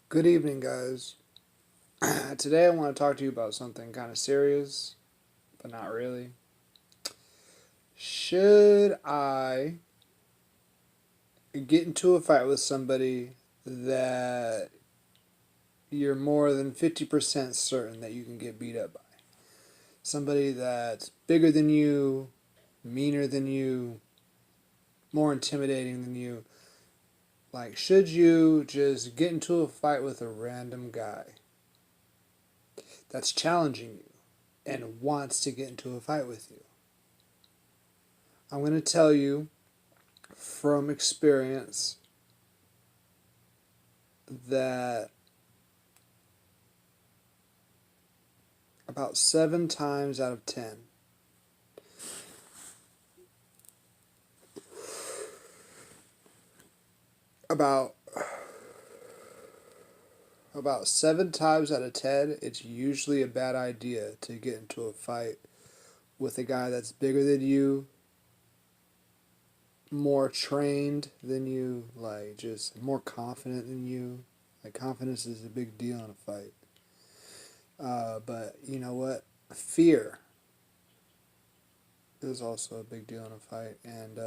Good evening, guys. Today I want to talk to you about something kind of serious, but not really. Should I get into a fight with somebody that you're more than 50% certain that you can get beat up by? Somebody that's bigger than you, meaner than you, more intimidating than you. Like, should you just get into a fight with a random guy that's challenging you and wants to get into a fight with you? I'm going to tell you from experience that about 7 times out of 10, about 7 times out of 10, it's usually a bad idea to get into a fight with a guy that's bigger than you, more trained than you, like just more confident than you. Like, confidence is a big deal in a fight. But you know what? Fear is also a big deal in a fight. And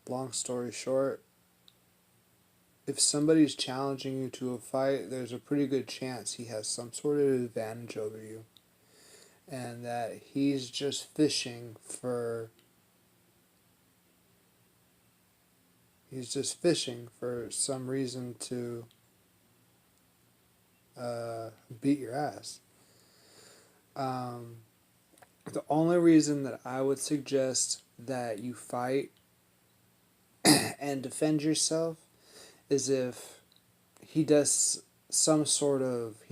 long story short, if somebody's challenging you to a fight, there's a pretty good chance he has some sort of advantage over you. And that he's just fishing for some reason to beat your ass. Um, the only reason that I would suggest that you fight and defend yourself is if he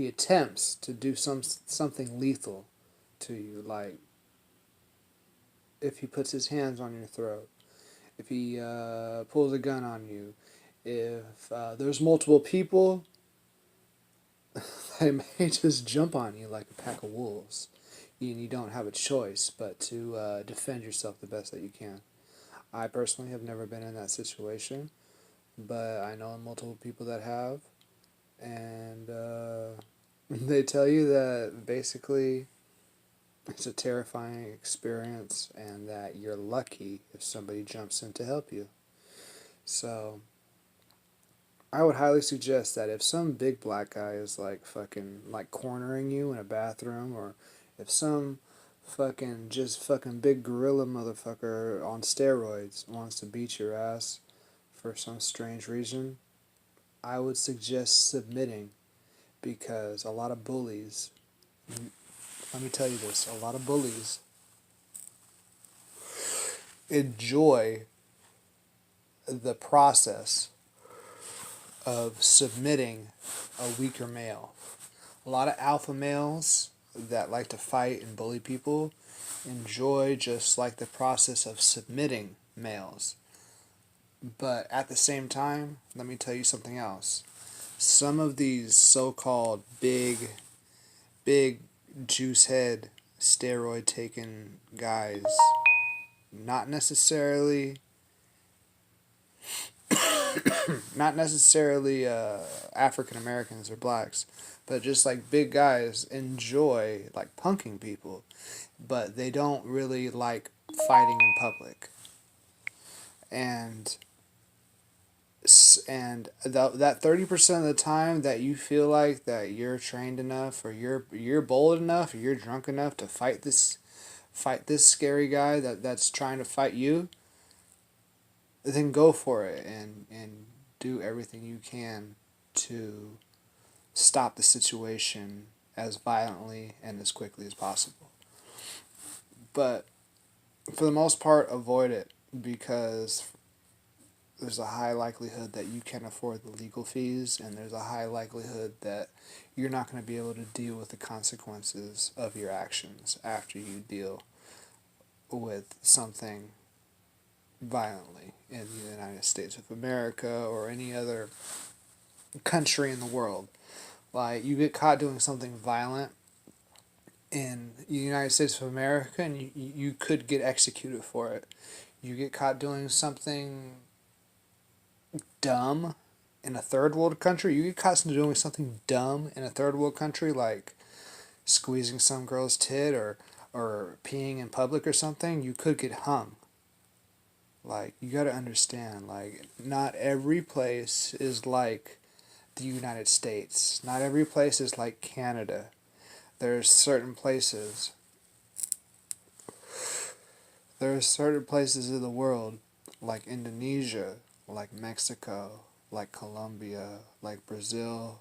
attempts to do something lethal to you, like if he puts his hands on your throat, if he pulls a gun on you, if there's multiple people, they may just jump on you like a pack of wolves, and you don't have a choice but to defend yourself the best that you can. I personally have never been in that situation, but I know multiple people that have, and they tell you that basically it's a terrifying experience and that you're lucky if somebody jumps in to help you. So I would highly suggest that if some big black guy is like fucking like cornering you in a bathroom, or if some fucking big gorilla motherfucker on steroids wants to beat your ass for some strange reason, I would suggest submitting, because a lot of bullies, let me tell you this, a lot of bullies enjoy the process of submitting a weaker male. A lot of alpha males that like to fight and bully people enjoy just like the process of submitting males. But at the same time, let me tell you something else. Some of these so-called big juice head steroid taking guys, not necessarily African Americans or blacks, but just like big guys enjoy like punking people, but they don't really like fighting in public. And that 30% of the time that you feel like that you're trained enough, or you're bold enough, or you're drunk enough to fight this scary guy that's trying to fight you, then go for it and do everything you can to stop the situation as violently and as quickly as possible. But for the most part, avoid it, because there's a high likelihood that you can't afford the legal fees, and there's a high likelihood that you're not going to be able to deal with the consequences of your actions after you deal with something violently in the United States of America or any other country in the world. Like, you get caught doing something violent in the United States of America, and you could get executed for it. You get caught doing something dumb in a third world country, you get caught doing something dumb in a third world country, like squeezing some girl's tit or peeing in public or something, you could get hung. Like, you got to understand, like, not every place is like the United States. Not every place is like Canada. There's certain places. There are certain places in the world, like Indonesia, like Mexico, like Colombia, like Brazil,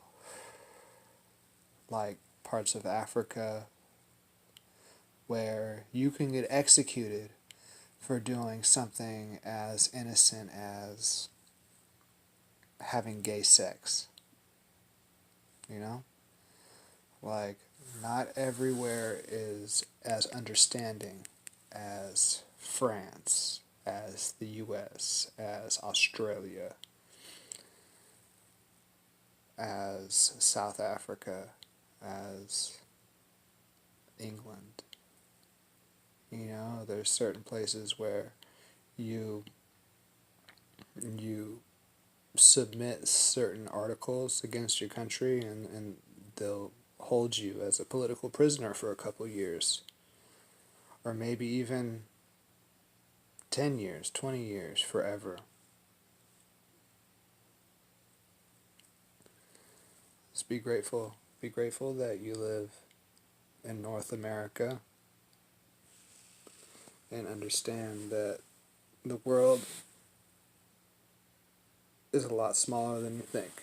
like parts of Africa, where you can get executed for doing something as innocent as having gay sex. You know? Like, not everywhere is as understanding as France, as the US, as Australia, as South Africa, as England. You know, there's certain places where you you submit certain articles against your country, and they'll hold you as a political prisoner for a couple years, or maybe even 10 years, 20 years, forever. Just be grateful. Be grateful that you live in North America and understand that the world is a lot smaller than you think.